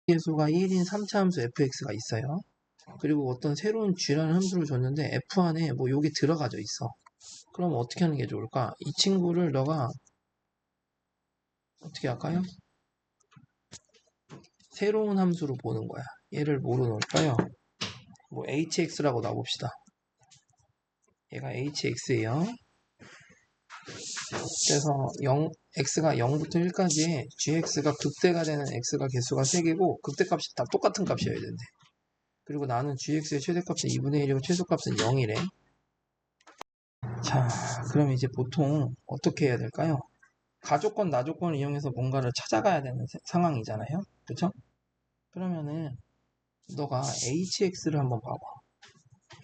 개수가 1인 3차 함수 fx가 있어요. 그리고 어떤 새로운 g라는 함수를 줬는데 f 안에 뭐 요게 들어가져 있어. 그럼 어떻게 하는 게 좋을까? 이 친구를 너가 어떻게 할까요? 새로운 함수로 보는 거야. 얘를 뭐로 넣을까요? 뭐 hx라고 놔봅시다. 얘가 hx예요. 그래서 x가 0부터 1까지에 gx가 극대가 되는 x가 개수가 3개고 극대값이 다 똑같은 값이어야 된대. 그리고 나는 gx의 최대값은 2분의 1이고 최소값은 0이래. 자, 그럼 이제 보통 어떻게 해야 될까요? 가조건, 나조건을 이용해서 뭔가를 찾아가야 되는 상황이잖아요. 그쵸? 그러면은 너가 hx를 한번 봐봐.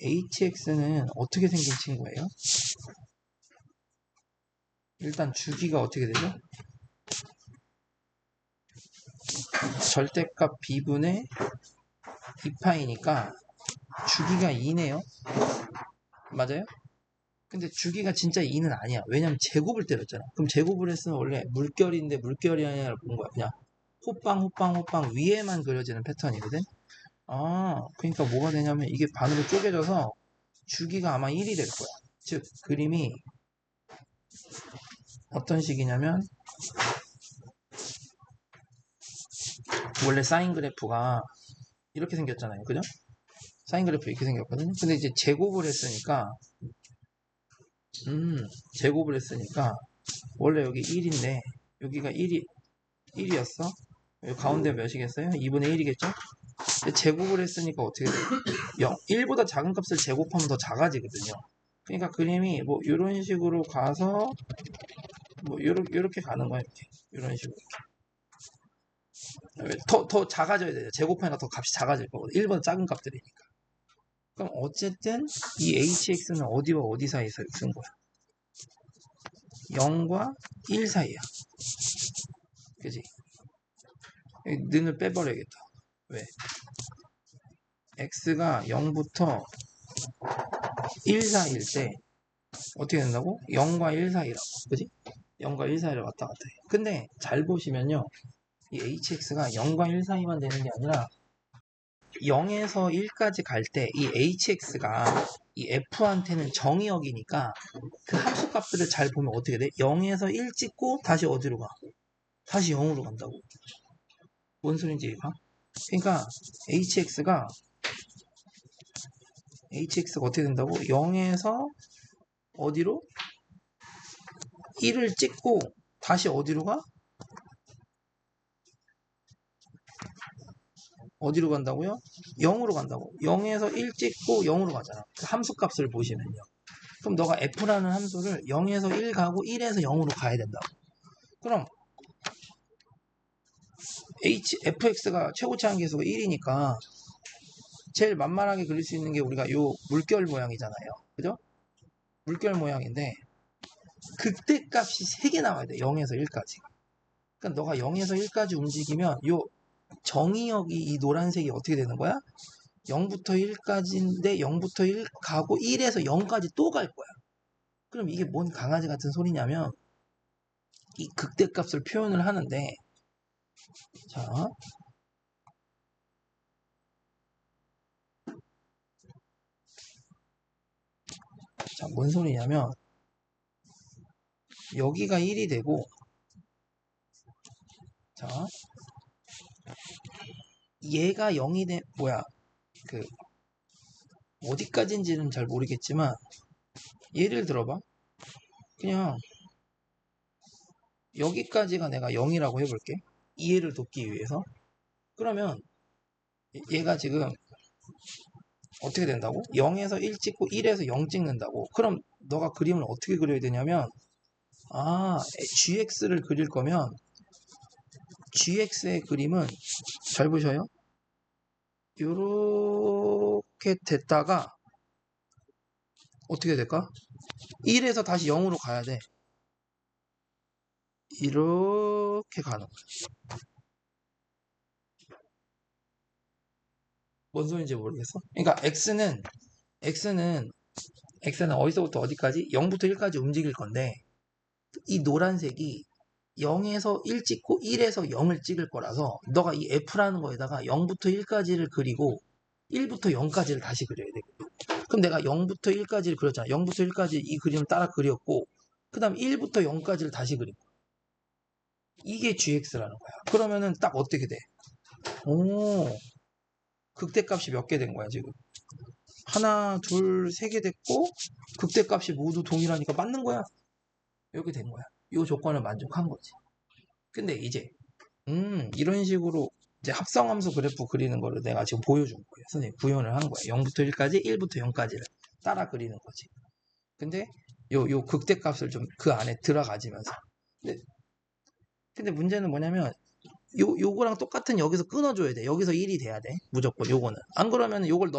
hx는 어떻게 생긴 친구예요? 일단 주기가 어떻게 되죠? 절대값 b분의 2파이니까 주기가 2네요. 맞아요? 근데 주기가 진짜 2는 아니야. 왜냐면 제곱을 때렸잖아. 그럼 제곱을 했으면 원래 물결인데 물결이 아니라 본 거야. 그냥 호빵 위에만 그려지는 패턴이거든. 아, 그러니까 뭐가 되냐면 이게 반으로 쪼개져서 주기가 아마 1이 될 거야. 즉 그림이 어떤 식이냐면 원래 사인 그래프가 이렇게 생겼잖아요. 그죠? 사인 그래프 이렇게 생겼거든요. 근데 이제 제곱을 했으니까 원래 여기 1인데 여기가 1이었어. 여기 가운데 몇이겠어요? 2분의 1이겠죠? 근데 제곱을 했으니까 어떻게 돼요? 1보다 작은 값을 제곱하면 더 작아지거든요. 그러니까 그림이 뭐 이런 식으로 가서 뭐 요렇게 가는 거야. 이렇게 이런 식으로 더 작아져야 돼요. 제곱하니까 더 값이 작아질 거거든. 1보다 작은 값들이니까. 그럼 어쨌든 이 hx는 어디와 어디 사이에서 쓴 거야? 0과 1 사이야. 그지? 는을 빼버려야겠다. 왜? x가 0부터 1 사이일 때 어떻게 된다고? 0과 1 사이라고. 그지? 0과 1 사이를 왔다 갔다 해. 근데 잘 보시면요. 이 hx가 0과 1 사이만 되는 게 아니라 0에서 1까지 갈 때 이 hx가 이 f한테는 정의역이니까 그 함수 값들을 잘 보면 어떻게 돼? 0에서 1 찍고 다시 어디로 가? 다시 0으로 간다고. 뭔 소린지 봐? 그러니까 hx가 어떻게 된다고? 0에서 어디로? 1을 찍고 다시 어디로 가? 어디로 간다고요? 0으로 간다고. 0에서 1 찍고 0으로 가잖아. 그 함수 값을 보시면요. 그럼 너가 f라는 함수를 0에서 1 가고 1에서 0으로 가야 된다고. 그럼 fx가 최고치 한계수가 1이니까 제일 만만하게 그릴 수 있는 게 우리가 요 물결 모양이잖아요. 그죠? 물결 모양인데 극대값이 3개 나와야 돼. 0에서 1까지. 그러니까 너가 0에서 1까지 움직이면 요 정의역이 이 노란색이 어떻게 되는 거야? 0부터 1까지인데 0부터 1 가고 1에서 0까지 또 갈 거야. 그럼 이게 뭔 강아지 같은 소리냐면 이 극대값을 표현을 하는데 자, 뭔 소리냐면 여기가 1이 되고 자, 얘가 0이 돼 그 어디까지인지는 잘 모르겠지만 예를 들어봐. 그냥 여기까지가 내가 0이라고 해볼게. 이해를 돕기 위해서. 그러면 얘가 지금 어떻게 된다고? 0에서 1 찍고 1에서 0 찍는다고. 그럼 너가 그림을 어떻게 그려야 되냐면 gx를 그릴 거면 gx의 그림은 잘 보셔요. 요렇게 됐다가 어떻게 될까? 1에서 다시 0으로 가야 돼. 이렇게 가는 거야. 뭔 소리인지 모르겠어? 그러니까 x는 어디서부터 어디까지? 0부터 1까지 움직일 건데 이 노란색이 0에서 1 찍고 1에서 0을 찍을 거라서 너가 이 F라는 거에다가 0부터 1까지를 그리고 1부터 0까지를 다시 그려야 돼. 그럼 내가 0부터 1까지를 그렸잖아. 0부터 1까지 이 그림을 따라 그렸고 그 다음 1부터 0까지를 다시 그리고 이게 gx라는 거야. 그러면은 딱 어떻게 돼? 오, 극대값이 몇 개 된 거야 지금? 하나, 둘, 세 개 됐고 극대값이 모두 동일하니까 맞는 거야. 이렇게 된 거야. 이 조건을 만족한 거지. 근데 이제 이런 식으로 이제 합성함수 그래프 그리는 거를 내가 지금 보여준 거예요. 선생님 구현을 한 거야. 0부터 1까지, 1부터 0까지를 따라 그리는 거지. 근데 요 극대값을 좀 그 안에 들어가지면서. 근데 문제는 뭐냐면 요거랑 똑같은 여기서 끊어줘야 돼. 여기서 1이 돼야 돼. 무조건 요거는. 안 그러면 요걸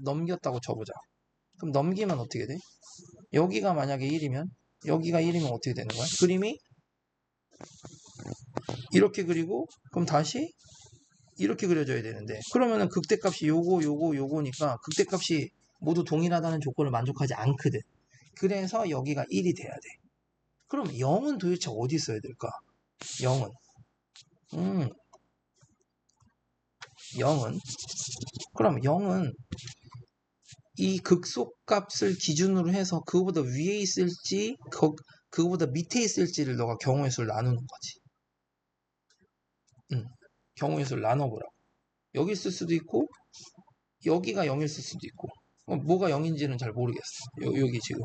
넘겼다고 쳐보자. 그럼 넘기면 어떻게 돼? 여기가 만약에 1이면 여기가 1이면 어떻게 되는 거야? 그림이 이렇게 그리고 그럼 다시 이렇게 그려줘야 되는데 그러면은 극대값이 요거니까 극대값이 모두 동일하다는 조건을 만족하지 않거든. 그래서 여기가 1이 돼야 돼. 그럼 0은 도대체 어디 있어야 될까? 0은 0은 그럼 0은 이 극소값을 기준으로 해서 그거보다 위에 있을지 그거보다 밑에 있을지를 너가 경우의 수를 나누는 거지. 경우의 수를 나눠보라고. 여기 있을 수도 있고 여기가 0일 수도 있고 뭐가 0인지는 잘 모르겠어. 여기 지금.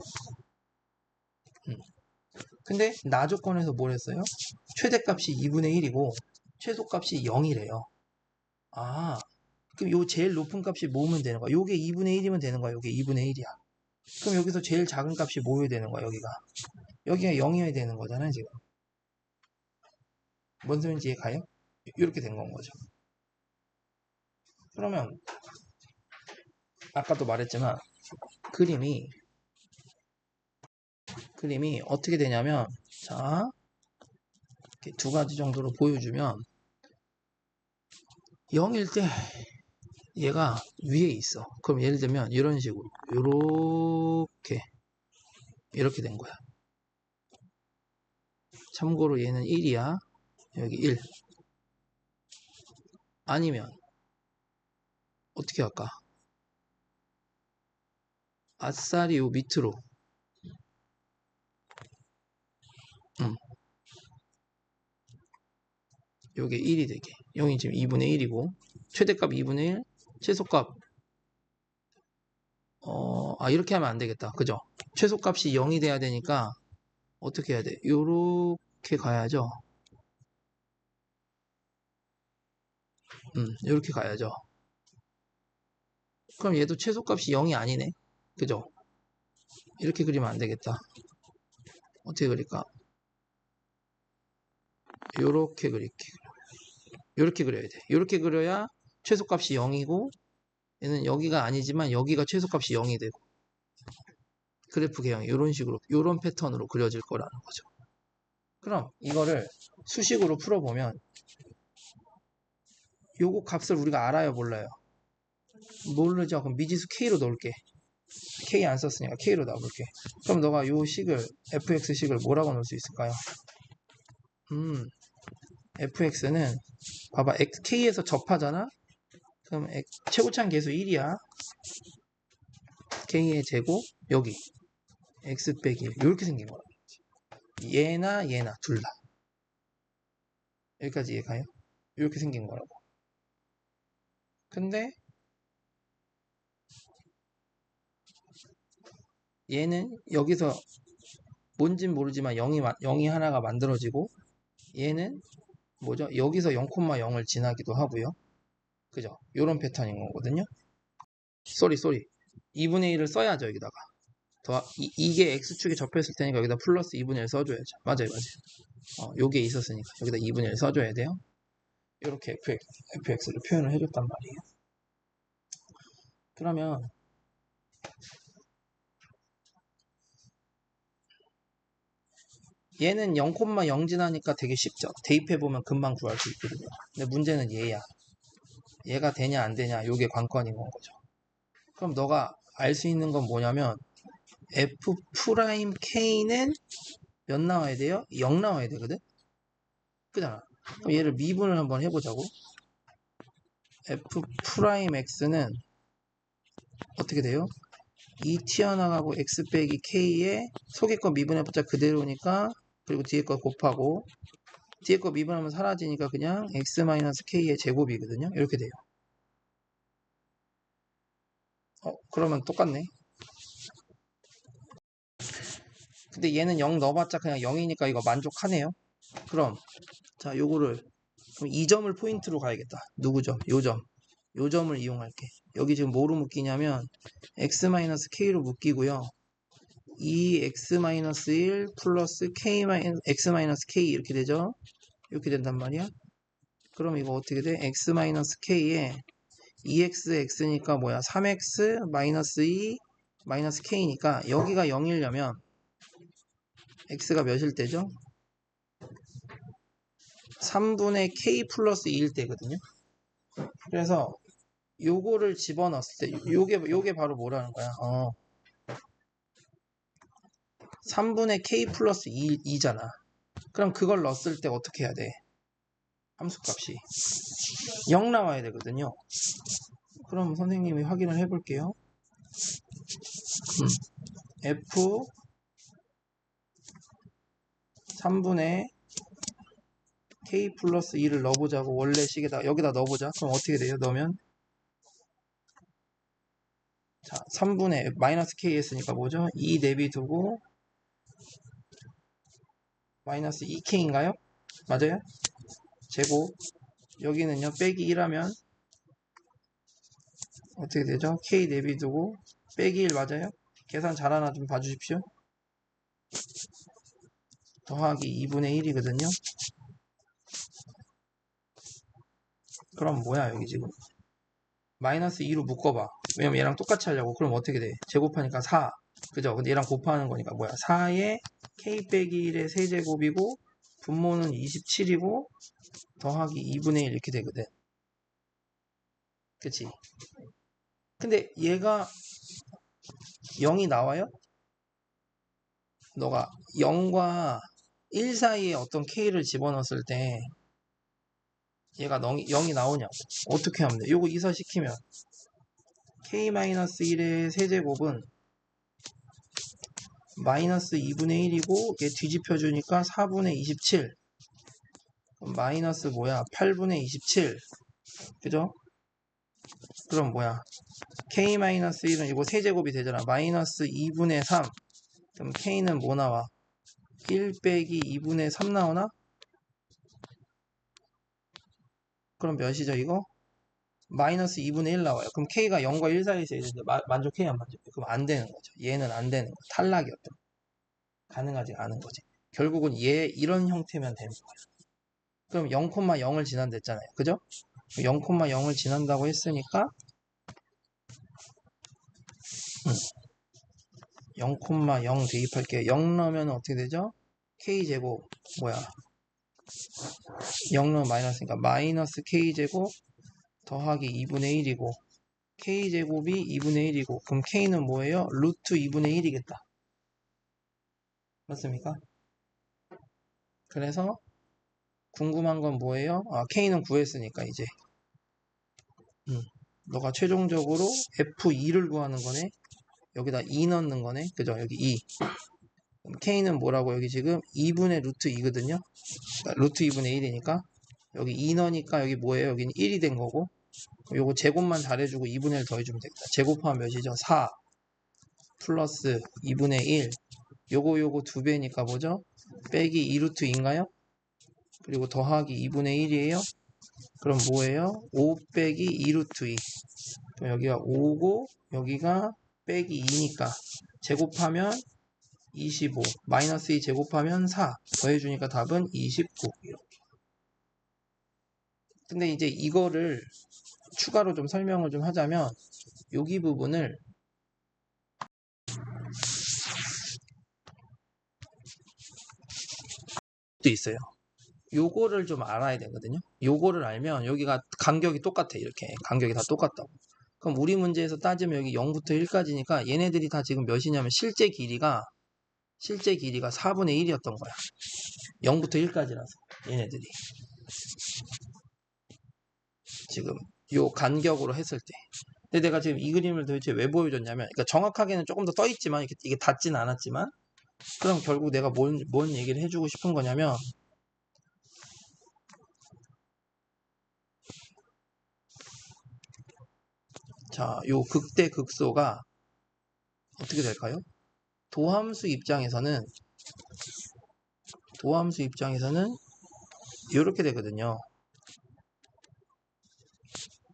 근데 나 조건에서 뭘 했어요? 최대값이 2분의 1이고 최소값이 0이래요. 아, 그럼 요 제일 높은 값이 뭐면 되는 거야? 요게 2분의 1이면 되는 거야. 요게 2분의 1이야. 그럼 여기서 제일 작은 값이 뭐여야 되는 거야? 여기가 0이어야 되는 거잖아요, 지금. 뭔 소리인지 이해 가요? 이렇게 된 건 거죠. 그러면 아까도 말했지만 그림이 어떻게 되냐면 자 이렇게 두 가지 정도로 보여주면 0일 때 얘가 위에 있어. 그럼 예를 들면 이런 식으로 이렇게 된 거야. 참고로 얘는 1이야. 여기 1. 아니면 어떻게 할까? 아싸리 요 밑으로 요게 1이 되게 0이 지금 2분의 1이고 최대값 2분의 1 최소값 이렇게 하면 안 되겠다. 그죠? 최소값이 0이 돼야 되니까 어떻게 해야 돼? 요렇게 가야죠. 요렇게 가야죠. 그럼 얘도 최소값이 0이 아니네. 그죠? 이렇게 그리면 안 되겠다. 어떻게 그릴까? 요렇게 그릴게. 요렇게 그려야 돼. 요렇게 그려야 최소값이 0이고 얘는 여기가 아니지만 여기가 최소값이 0이 되고 그래프 개형이 이런 식으로 이런 패턴으로 그려질 거라는 거죠. 그럼 이거를 수식으로 풀어보면 요거 값을 우리가 알아요 몰라요? 모르죠. 그럼 미지수 K로 넣을게. K 안 썼으니까 K로 넣어볼게. 그럼 너가 요 식을 fx식을 뭐라고 넣을 수 있을까요? fx는 봐봐 K에서 접하잖아? 그럼 최고차는 계수 1이야. K의 제곱 여기 x 빼기 1 이렇게 생긴 거야. 얘나 둘 다. 여기까지 이해가요? 이렇게 생긴 거라고. 근데 얘는 여기서 뭔진 모르지만 0이 하나가 만들어지고 얘는 뭐죠? 여기서 0,0을 지나기도 하고요. 그죠? 요런 패턴인 거거든요. 쏘리 2분의 1을 써야죠 여기다가. 이게 x축에 접했을 테니까 여기다 플러스 2분의 1 써줘야죠. 맞아요. 요게 있었으니까 여기다 2분의 1 써줘야 돼요. 이렇게 fx를 표현을 해줬단 말이에요. 그러면 얘는 0,0 지나니까 되게 쉽죠. 대입해보면 금방 구할 수 있거든요. 근데 문제는 얘야. 얘가 되냐 안 되냐 요게 관건인 건 거죠. 그럼 너가 알 수 있는 건 뭐냐면 f'k는 몇 나와야 돼요? 0 나와야 되거든. 그잖아. 그럼 얘를 미분을 한번 해보자고. f 프라임 x는 어떻게 돼요? 2 튀어나가고 x 빼기 k에 속에 거 미분해봤자 그대로니까, 그리고 뒤에 거 곱하고 뒤에 거 미분하면 사라지니까 그냥 x-k의 제곱이거든요. 이렇게 돼요. 그러면 똑같네. 근데 얘는 0 넣어봤자 그냥 0이니까 이거 만족하네요. 그럼 자, 요거를 그럼 이 점을 포인트로 가야겠다. 누구 점? 요 점. 요 점을 이용할게. 여기 지금 뭐로 묶이냐면 x-k로 묶이고요. 2x-1 플러스 x-k 이렇게 되죠. 이렇게 된단 말이야. 그럼 이거 어떻게 돼? x-k에 2x니까 뭐야? 3x 마이너스 2 마이너스 k니까 여기가 0이려면 x가 몇일 때죠? 3분의 k 플러스 2일 때거든요. 그래서 요거를 집어넣었을 때 요게 바로 뭐라는 거야? 3분의 k 플러스 2잖아. 그럼 그걸 넣었을 때 어떻게 해야 돼? 함수값이 0 나와야 되거든요. 그럼 선생님이 확인을 해볼게요. f 3분의 k 플러스 2를 넣어보자고. 원래 식에다 여기다 넣어보자. 그럼 어떻게 돼요? 넣으면 자, 3분의 마이너스 k 했으니까 뭐죠? 2 내비두고 마이너스 2k인가요? 맞아요? 제곱 여기는요 빼기 1하면 어떻게 되죠? k 내비두고 빼기 1 맞아요? 계산 잘하나 좀 봐주십시오. 더하기 2분의 1이거든요. 그럼 뭐야 여기 지금 마이너스 2로 묶어봐. 왜냐면 얘랑 똑같이 하려고. 그럼 어떻게 돼? 제곱하니까 4 그죠? 근데 얘랑 곱하는 거니까 뭐야 4에 k 빼기 1의 세제곱이고 분모는 27이고 더하기 2분의 1 이렇게 되거든. 그치? 근데 얘가 0이 나와요? 너가 0과 1 사이에 어떤 k를 집어넣었을 때 얘가 0이 나오냐고. 어떻게 하면 돼? 요거 이사시키면 k-1의 세제곱은 마이너스 2분의 1이고 얘 뒤집혀주니까 4분의 27 마이너스 뭐야 8분의 27 그죠? 그럼 뭐야 k-1은 이거 세제곱이 되잖아. 마이너스 2분의 3 그럼 k는 뭐 나와? 1 빼기 2분의 3 나오나? 그럼 몇이죠 이거? 마이너스 2분의 1 나와요. 그럼 k가 0과 1 사이에 있어야 되는데 만족해 안 만족해? 그럼 안 되는 거죠. 얘는 안 되는 거. 탈락이었던 거. 가능하지 않은 거지. 결국은 얘 이런 형태면 되는 거예요. 그럼 0,0을 지난댔잖아요. 그죠? 0,0을 지난다고 했으니까 0,0 대입할게요. 0 넣으면 어떻게 되죠? k제곱 뭐야 0 넣으면 마이너스니까 마이너스 k제곱 더하기 2분의 1이고 k제곱이 2분의 1이고 그럼 k는 뭐예요? 루트 2분의 1이겠다. 맞습니까? 그래서 궁금한 건 뭐예요? k는 구했으니까 이제 너가 최종적으로 f2를 구하는 거네. 여기다 2 넣는 거네. 그죠? 여기 2 k는 뭐라고 여기 지금 2분의 루트 2거든요. 그러니까 루트 2분의 1이니까 여기 2 넣으니까 여기 뭐예요? 여기는 1이 된 거고 요거 제곱만 잘해주고 2분의 1 더해주면 되겠다. 제곱하면 몇이죠? 4 플러스 2분의 1 요거 2배니까 뭐죠? 빼기 2루트 2인가요? 그리고 더하기 2분의 1이에요. 그럼 뭐예요? 5 빼기 2루트 2 그럼 여기가 5고 여기가 빼기 2니까 제곱하면 25 마이너스 2 제곱하면 4 더해주니까 답은 29 이렇게. 근데 이제 이거를 추가로 좀 설명을 좀 하자면 여기 부분을 또 있어요. 요거를 좀 알아야 되거든요. 요거를 알면 여기가 간격이 똑같아. 이렇게 간격이 다 똑같다고. 그럼 우리 문제에서 따지면 여기 0부터 1까지니까 얘네들이 다 지금 몇이냐면 실제 길이가 실제 길이가 4분의 1이었던 거야. 0부터 1까지라서 얘네들이 지금 요 간격으로 했을 때. 근데 내가 지금 이 그림을 도대체 왜 보여줬냐면, 그러니까 정확하게는 조금 더 떠 있지만 이게 닿진 않았지만, 그럼 결국 내가 뭔 얘기를 해주고 싶은 거냐면, 자, 요 극대 극소가 어떻게 될까요? 도함수 입장에서는 이렇게 되거든요.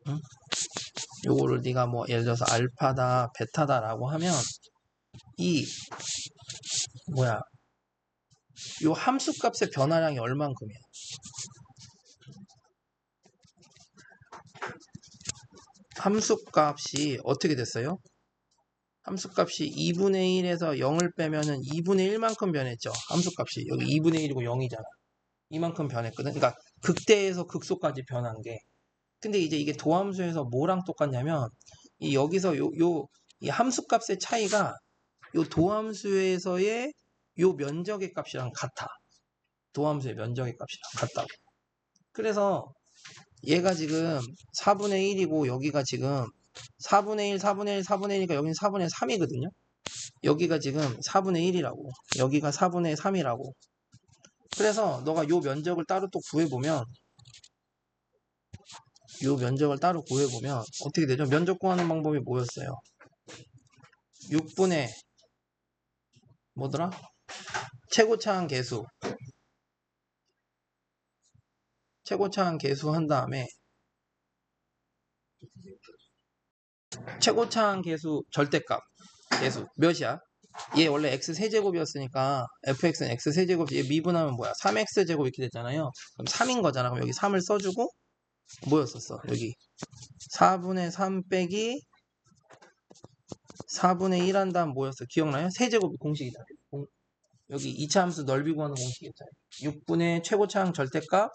응? 요거를 네가 뭐 예를 들어서 알파다, 베타다라고 하면 이 요 함수값의 변화량이 얼만큼이야? 함수값이 어떻게 됐어요? 함수값이 2분의 1에서 0을 빼면은 2분의 1만큼 변했죠. 함수값이 여기 2분의 1이고 0이잖아. 이만큼 변했거든. 그러니까 극대에서 극소까지 변한 게. 근데 이제 이게 도함수에서 뭐랑 똑같냐면 이 여기서 이 함수값의 차이가 요 도함수에서의 요 면적의 값이랑 같아. 도함수의 면적의 값이랑 같다고. 그래서 얘가 지금 4분의 1이고 여기가 지금 4분의 1, 4분의 1, 4분의 1이니까 여기는 4분의 3이거든요. 여기가 지금 4분의 1이라고. 여기가 4분의 3이라고. 그래서 너가 요 면적을 따로 또 구해보면 어떻게 되죠? 면적 구하는 방법이 뭐였어요? 6분의 뭐더라? 최고차항 계수 한 다음에 최고차항 계수 절대값 계수 몇이야? 얘 원래 x 세제곱이었으니까 fx는 x 세제곱, 얘 미분하면 뭐야? 3x 제곱 이렇게 됐잖아요. 그럼 3인 거잖아. 그럼 여기 3을 써주고 뭐였었어? 여기 4분의 3 빼기 4분의 1 한 다음 뭐였어? 기억나요? 세제곱이 공식이다. 여기 2차 함수 넓이 구하는 공식이었잖아요. 6분의 최고차항 절대값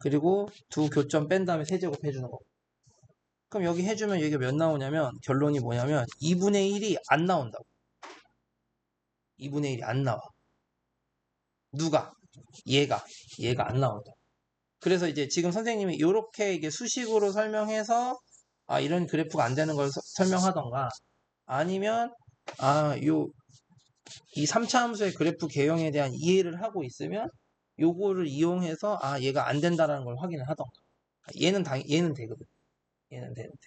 그리고 두 교점 뺀 다음에 세제곱 해주는 거. 그럼 여기 해주면 여기가 몇 나오냐면 결론이 뭐냐면 2분의 1이 안 나온다고. 2분의 1이 안 나와. 누가? 얘가 안 나온다. 그래서 이제 지금 선생님이 이렇게 이게 수식으로 설명해서 이런 그래프가 안 되는 걸 설명하던가 아니면 이 3차 함수의 그래프 개형에 대한 이해를 하고 있으면 요거를 이용해서 얘가 안 된다라는 걸 확인을 하던가. 얘는 되거든. 얘는 되는데.